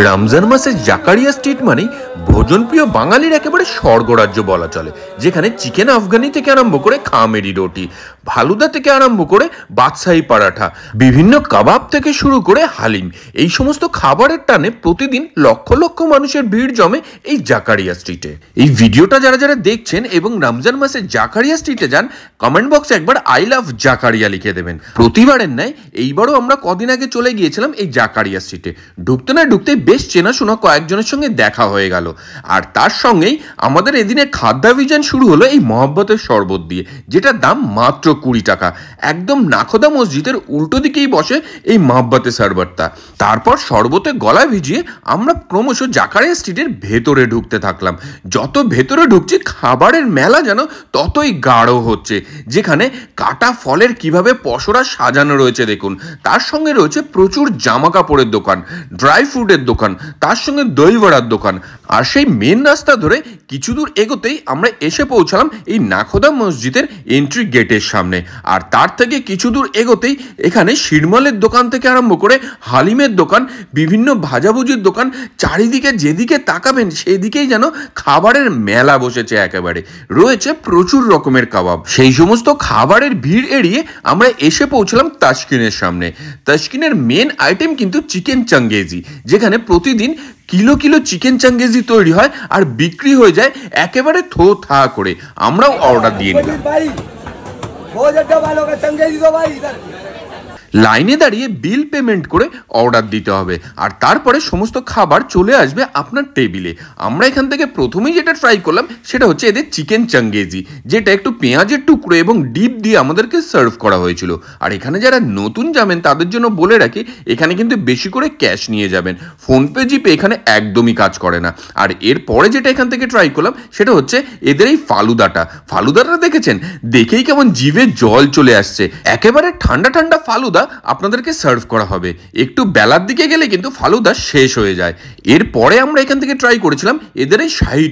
রমজান মাসে জাকারিয়া স্ট্রিট মানেই ভোজনপ্রিয় বাঙালির একেবারে স্বর্গরাজ্য বলা চলে, যেখানে চিকেন আফগানি থেকে আরম্ভ করে খামেরি রুটি, ফালুদা থেকে আরম্ভ করে বাদশাহী পরাঠা, বিভিন্ন কাবাব থেকে শুরু করে হালিম, এই সমস্ত খাবারের টানে প্রতিদিন লক্ষ লক্ষ মানুষের ভিড় জমে এই জাকারিয়া স্ট্রিটে। এই ভিডিওটা যারা যারা দেখছেন এবং রমজান মাসে জাকারিয়া স্ট্রিটে যান, কমেন্ট বক্সে একবার আই লাভ জাকারিয়া লিখে দেবেন। প্রতিবারের ন্যায় এইবারও আমরা কদিন আগে চলে গিয়েছিলাম এই জাকারিয়া স্ট্রিটে। ঢুকতে না ঢুকতে বেশ চেনাশোনা কয়েকজনের সঙ্গে দেখা হয়ে গেল, আর তার সঙ্গেই আমাদের এদিনের খাদ্যাভিযান শুরু হলো এই মহব্বতের শরবত দিয়ে, যেটার দাম মাত্র 20 টাকা। একদম নাখোদা মসজিদের উল্টো দিকেই বসে এই মহব্বতের শরবতটা। তারপর শরবতে গলা ভিজিয়ে আমরা ক্রমশ জাকারিয়া স্ট্রিটের ভেতরে ঢুকতে থাকলাম। যত ভেতরে ঢুকছি খাবারের মেলা যেন ততই গাঢ় হচ্ছে, যেখানে কাটা ফলের কিভাবে পসরা সাজানো রয়েছে দেখুন, তার সঙ্গে রয়েছে প্রচুর জামা কাপড়ের দোকান, ড্রাই ফ্রুটের দোকান, তার সঙ্গে দই বড়ার দোকান। আর সেই মেন রাস্তা ধরে কিছু দূর এগোতেই আমরা এসে পৌঁছালাম এই নাখোদা মসজিদের এন্ট্রি গেটের সামনে। আর তার থেকে কিছু দূর এগোতেই এখানে শিরমালের দোকান থেকে আরম্ভ করে হালিমের দোকান, বিভিন্ন ভাজাভুজির দোকান, চারিদিকে যেদিকে তাকাবেন সেদিকেই যেন খাবারের মেলা বসেছে। একেবারে রয়েছে প্রচুর রকমের কাবাব। সেই সমস্ত খাবারের ভিড় এড়িয়ে আমরা এসে পৌঁছলাম তাশকিনের সামনে। তাশকিনের মেন আইটেম কিন্তু চিকেন চাঙ্গেজি, যেখানে প্রতিদিন কিলো কিলো চিকেন চাঙ্গেজি তৈরি হয় আর বিক্রি হয়ে যায় একেবারে থো থা করে। আমরাও অর্ডার দিয়ে নিলাম। লাইনে দাঁড়িয়ে বিল পেমেন্ট করে অর্ডার দিতে হবে, আর তারপরে সমস্ত খাবার চলে আসবে আপনার টেবিলে। আমরা এখান থেকে প্রথমেই যেটা ট্রাই করলাম সেটা হচ্ছে এদের চিকেন চাঙ্গেজি, যেটা একটু পেঁয়াজের টুকরো এবং ডিপ দিয়ে আমাদেরকে সার্ভ করা হয়েছিল। আর এখানে যারা নতুন যাবেন তাদের জন্য বলে রাখি, এখানে কিন্তু বেশি করে ক্যাশ নিয়ে যাবেন, ফোনপে জিপে এখানে একদমই কাজ করে না। আর এরপরে যেটা এখান থেকে ট্রাই করলাম সেটা হচ্ছে এদের এই ফালুদাটা দেখেছেন, দেখেই কেমন জিভে জল চলে আসছে। একেবারে ঠান্ডা ঠান্ডা ফালুদা আপনাদেরকে সার্ভ করা হবে। একটু বেলার দিকে গেলে কিন্তু ফালুদা শেষ হয়ে যায়। এরপরে আমরা এখান থেকে ট্রাই করেছিলাম এদের এই শাহী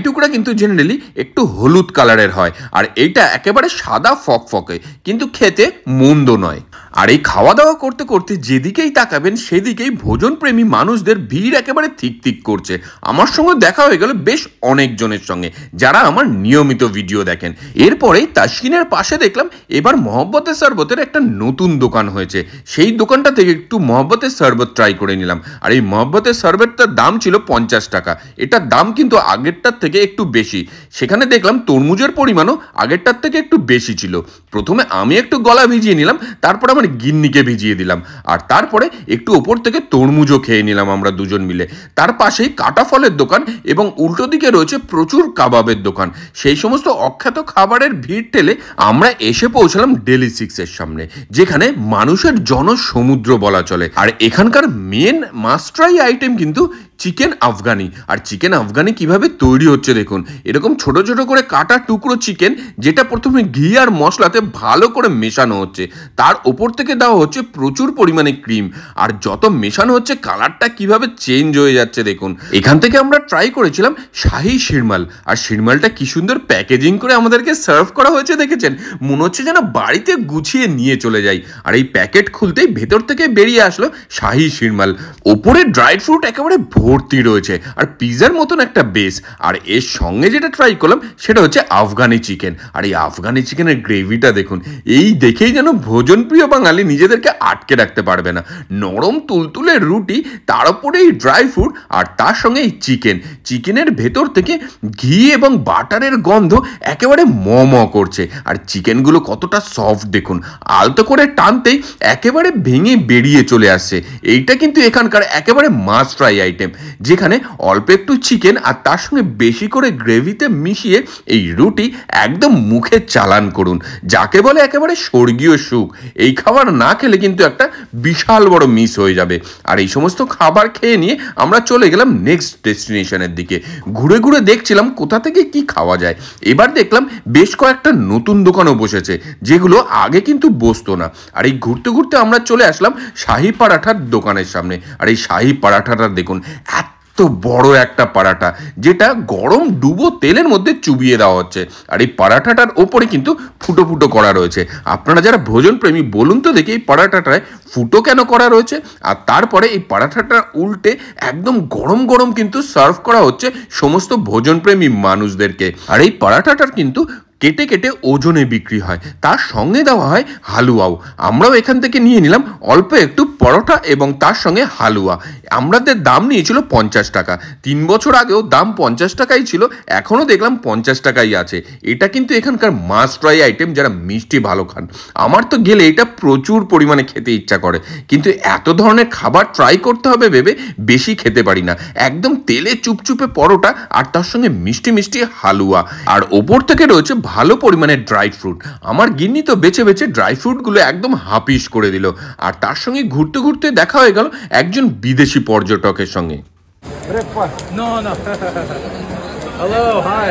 টুকরা কিন্তু জেনারেলি একটু হলুদ কালারের হয়, আর এইটা একেবারে সাদা ফকফকে, কিন্তু খেতে মন্দ নয়। আর এই খাওয়া দাওয়া করতে করতে যেদিকেই তাকাবেন সেদিকেই ভোজন প্রেমী মানুষদের ভিড় একেবারে থিক থিক করছে। আমার সঙ্গে দেখা হয়ে গেল বেশ অনেকজনের সঙ্গে, যারা আমার নিয়মিত ভিডিও দেখেন। এরপরেই তাশকিনের পাশে দেখলাম এবার মহব্বতের শরবতের একটা নতুন দোকান হয়েছে। সেই দোকানটা থেকে একটু মহব্বতের শরবত ট্রাই করে নিলাম। আর এই মহব্বতের শরবতটার দাম ছিল 50 টাকা। এটার দাম কিন্তু আগেরটার থেকে একটু বেশি। সেখানে দেখলাম তরমুজের পরিমাণও আগেরটার থেকে একটু বেশি ছিল। প্রথমে আমি একটু গলা ভিজিয়ে নিলাম, তারপর আমার গিন্নিকে ভিজিয়ে দিলাম, আর তারপরে একটু ওপর থেকে তরমুজও খেয়ে নিলাম আমরা দুজন মিলে। তার পাশেই কাটা ফলের দোকান এবং উল্টো দিকে রয়েছে প্রচুর কাবাবের দোকান। সেই সমস্ত অখ্যাত খাবারের ভিড় ঠেলে আমরা এসে পৌঁছালাম ডেলি 6-এর সামনে, যেখানে মানুষের জনসমুদ্র বলা চলে। আর এখানকার মেন মাস্ট্রাই আইটেম কিন্তু চিকেন আফগানি। আর চিকেন আফগানি কিভাবে তৈরি হচ্ছে দেখুন, এরকম ছোট ছোট করে কাটা টুকরো চিকেন, যেটা প্রথমে ঘি আর মশলাতে ভালো করে মেশানো হচ্ছে, তার ওপর থেকে দেওয়া হচ্ছে প্রচুর পরিমাণে ক্রিম, আর যত মেশানো হচ্ছে কালারটা কিভাবে চেঞ্জ হয়ে যাচ্ছে দেখুন। এখান থেকে আমরা ট্রাই করেছিলাম শাহী শিরমাল, আর শিরমালটা কি সুন্দর প্যাকেজিং করে আমাদেরকে সার্ভ করা হয়েছে দেখেছেন, মনে হচ্ছে যেন বাড়িতে গুছিয়ে নিয়ে চলে যাই। আর এই প্যাকেট খুলতেই ভেতর থেকে বেরিয়ে আসলো শাহী শিরমাল, ওপরে ড্রাই ফ্রুট একেবারে ভর্তি রয়েছে, আর পিজার মতন একটা বেস। আর এর সঙ্গে যেটা ট্রাই করলাম সেটা হচ্ছে আফগানি চিকেন। আর এই আফগানি চিকেনের গ্রেভিটা দেখুন, এই দেখেই যেন ভোজনপ্রিয় বাঙালি নিজেদেরকে আটকে রাখতে পারবে না। নরম তুলতুলে রুটি, তার উপরে এই ড্রাই ফ্রুট, আর তার সঙ্গে এই চিকেনের ভেতর থেকে ঘি এবং বাটারের গন্ধ একেবারে ম করছে। আর চিকেনগুলো কতটা সফট দেখুন, আলতো করে টানতেই একেবারে ভেঙে বেরিয়ে চলে আসছে। এইটা কিন্তু এখানকার একেবারে মাস্ট ট্রাই আইটেম, যেখানে অল্প একটু চিকেন আর তার সঙ্গে বেশি করে গ্রেভিতে মিশিয়ে এই রুটি একদম মুখে চালান করুন, যাকে বলে একেবারে স্বর্গীয় সুখ। এই খাবার না খেলে কিন্তু একটা বিশাল বড় মিস হয়ে যাবে। আর এই সমস্ত খাবার খেয়ে নিয়ে আমরা চলে গেলাম নেক্সট ডেস্টিনেশনের দিকে। ঘুরে ঘুরে দেখছিলাম কোথা থেকে কি খাওয়া যায়। এবার দেখলাম বেশ কয়েকটা নতুন দোকানও বসেছে, যেগুলো আগে কিন্তু বসতো না। আর এই ঘুরতে ঘুরতে আমরা চলে আসলাম শাহী পরাঠার দোকানের সামনে। আর এই শাহী পরাঠাটা দেখুন, বড় একটা পারাঠা, যেটা গরম ডুবো তেলের মধ্যে চুবিয়ে দেওয়া হচ্ছে। আর এই পারাঠাটার ওপরে কিন্তু ফুটো ফুটো করা রয়েছে। আপনারা যারা ভোজন প্রেমী বলুন তো দেখি এই পারাঠাটায় ফুটো কেন করা রয়েছে? আর তারপরে এই পারাঠাটা উল্টে একদম গরম গরম কিন্তু সার্ভ করা হচ্ছে সমস্ত ভোজনপ্রেমী মানুষদেরকে। আর এই পারাঠাটার কিন্তু কেটে কেটে ওজনে বিক্রি হয়, তার সঙ্গে দেওয়া হয় হালুয়াও। আমরাও এখান থেকে নিয়ে নিলাম অল্প একটু পরোটা এবং তার সঙ্গে হালুয়া। আমাদের দাম নিয়েছিল 50 টাকা। 3 বছর আগেও দাম 50 টাকাই ছিল, এখনও দেখলাম 50 টাকাই আছে। এটা কিন্তু এখানকার মাস্ট ট্রাই আইটেম যারা মিষ্টি ভালো খান। আমার তো গেলে এটা প্রচুর পরিমাণে খেতে ইচ্ছা করে, কিন্তু এত ধরনের খাবার ট্রাই করতে হবে ভেবে বেশি খেতে পারি না। একদম তেলে চুপচুপে পরোটা আর তার সঙ্গে মিষ্টি মিষ্টি হালুয়া, আর ওপর থেকে রয়েছে ভালো পরিমাণে ড্রাই ফ্রুট। আমার গিন্নি তো বেছে বেছে ড্রাই ফ্রুটগুলো একদম হাপিস করে দিল। আর তার সঙ্গে ঘুরতে ঘুরতে দেখা হয়ে গেল একজন বিদেশি পর্যটকের সঙ্গে।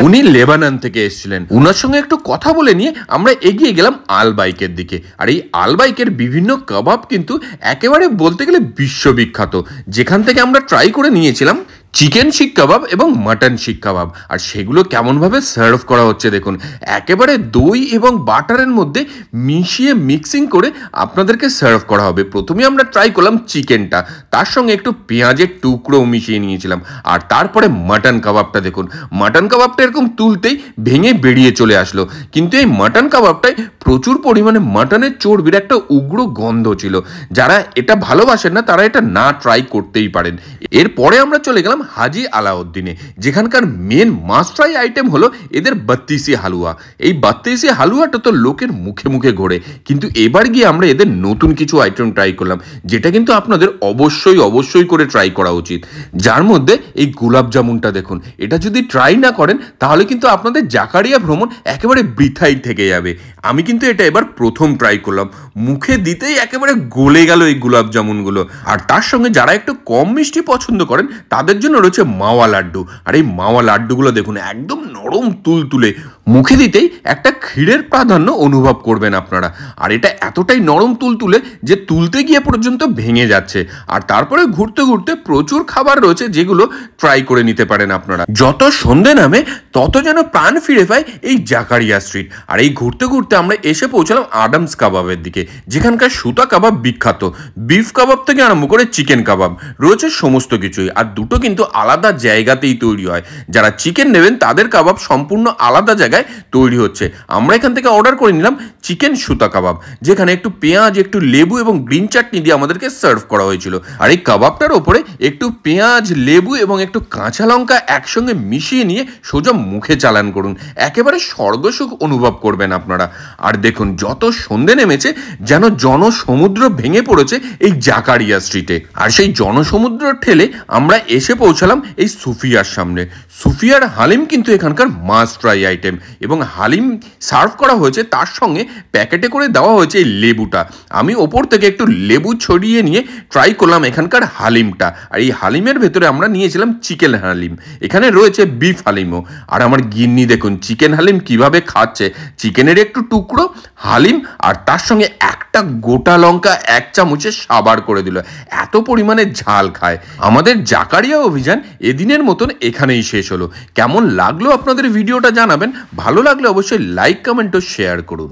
উনি লেবানন থেকে এসেছিলেন। উনার সঙ্গে একটু কথা বলে নিয়ে আমরা এগিয়ে গেলাম আলবাইকের দিকে। আর এই আলবাইকের বিভিন্ন কাবাব কিন্তু একেবারে বলতে গেলে বিশ্ববিখ্যাত, যেখান থেকে আমরা ট্রাই করে নিয়েছিলাম চিকেন শিক কাবাব এবং মাটন শিক কাবাব। আর সেগুলো কেমনভাবে সার্ভ করা হচ্ছে দেখুন, একেবারে দই এবং বাটারের মধ্যে মিশিয়ে মিক্সিং করে আপনাদেরকে সার্ভ করা হবে। প্রথমে আমরা ট্রাই করলাম চিকেনটা, তার সঙ্গে একটু পেঁয়াজের টুকরো মিশিয়ে নিয়েছিলাম। আর তারপরে মাটন কাবাবটা দেখুন, মাটন কাবাবটা এরকম তুলতেই ভেঙে বেরিয়ে চলে আসলো। কিন্তু এই মাটন কাবাবটায় প্রচুর পরিমাণে মাটনের চর্বির একটা উগ্র গন্ধ ছিল। যারা এটা ভালোবাসেন না তারা এটা না ট্রাই করতেই পারেন। এরপরে আমরা চলে গেলাম হাজি আলাউদ্দিনে, যেখানকার মেন মাস্ট ট্রাই আইটেম হলো এদের বাত্তিসি হালুয়া। এই বাত্তিসি হালুয়াটা তো লোকের মুখে মুখে ঘোরে, কিন্তু এবার গিয়ে আমরা এদের নতুন কিছু আইটেম ট্রাই করলাম, যেটা কিন্তু আপনাদের অবশ্যই করে ট্রাই করা উচিত। যার মধ্যে এই গোলাপ জামুনটা দেখুন, এটা যদি ট্রাই না করেন তাহলে কিন্তু আপনাদের জাকারিয়া ভ্রমণ একেবারে বৃথাই থেকে যাবে। আমি কিন্তু এটা এবার প্রথম ট্রাই করলাম, মুখে দিতেই একেবারে গলে গেল এই গোলাপ জামুনগুলো। আর তার সঙ্গে যারা একটু কম মিষ্টি পছন্দ করেন তাদের জন্য রয়েছে মাওয়া লাড্ডু। আর এই মাওয়া লাড্ডুগুলো দেখুন একদম নরম তুলতুলে, মুখে দিতেই একটা ক্ষীরের প্রাধান্য অনুভব করবেন আপনারা। আর এটা এতটাই নরম তুলতুলে যে তুলতে গিয়ে পর্যন্ত ভেঙে যাচ্ছে। আর তারপরে ঘুরতে ঘুরতে প্রচুর খাবার রয়েছে যেগুলো ট্রাই করে নিতে পারেন আপনারা। যত সন্ধে নামে তত যেন প্রাণ ফিরে পায় এই জাকারিয়া স্ট্রিট। আর এই ঘুরতে ঘুরতে আমরা এসে পৌঁছালাম আডামস কাবাবের দিকে, যেখানকার সুতা কাবাব বিখ্যাত। বিফ কাবাব থেকে আরম্ভ করে চিকেন কাবাব রয়েছে সমস্ত কিছুই। আর দুটো কিন্তু আলাদা জায়গাতেই তৈরি হয়। যারা চিকেন নেবেন তাদের কাবাব সম্পূর্ণ আলাদা জায়গায় তৈরি হচ্ছে। আমরা এখান থেকে অর্ডার করে নিলাম চিকেন সুতা কাবাব, যেখানে একটু পেঁয়াজ, একটু লেবু এবং গ্রিন চাটনি দিয়ে আমাদেরকে সার্ভ করা হয়েছিল। আর এই কাবাবটার ওপরে একটু পেঁয়াজ, লেবু এবং একটু কাঁচা লঙ্কা একসঙ্গে মিশিয়ে নিয়ে সোজা মুখে চালান করুন, একেবারে স্বর্গসুখ অনুভব করবেন আপনারা। আর দেখুন যত সন্ধে নেমেছে যেন জনসমুদ্র ভেঙে পড়েছে এই জাকারিয়া স্ট্রিটে। আর সেই জনসমুদ্র ঠেলে আমরা এসে পৌঁছালাম এই সুফিয়ার সামনে। সুফিয়ার হালিম কিন্তু এখানকার মাস্ট ট্রাই আইটেম, এবং হালিম সার্ভ করা হয়েছে তার সঙ্গে প্যাকেটে করে দেওয়া হয়েছে এই লেবুটা। আমি ওপর থেকে একটু লেবু ছড়িয়ে নিয়ে ট্রাই করলাম এখানকার হালিমটা। আর এই হালিমের ভেতরে আমরা নিয়েছিলাম চিকেন হালিম, এখানে রয়েছে বিফ হালিমও। আর আমার গিন্নি দেখুন চিকেন হালিম কিভাবে খাচ্ছে, চিকেনের একটু টুকরো, হালিম আর তার সঙ্গে একটা গোটা লঙ্কা 1 চামচে সাবার করে দিল। এত পরিমাণে ঝাল খায়। আমাদের জাকারিয়া অভিযান এদিনের মতন এখানেই শেষ হলো। কেমন লাগলো আপনাদের ভিডিওটা জানাবেন, ভালো লাগলে অবশ্যই লাইক, কমেন্ট ও শেয়ার করুন।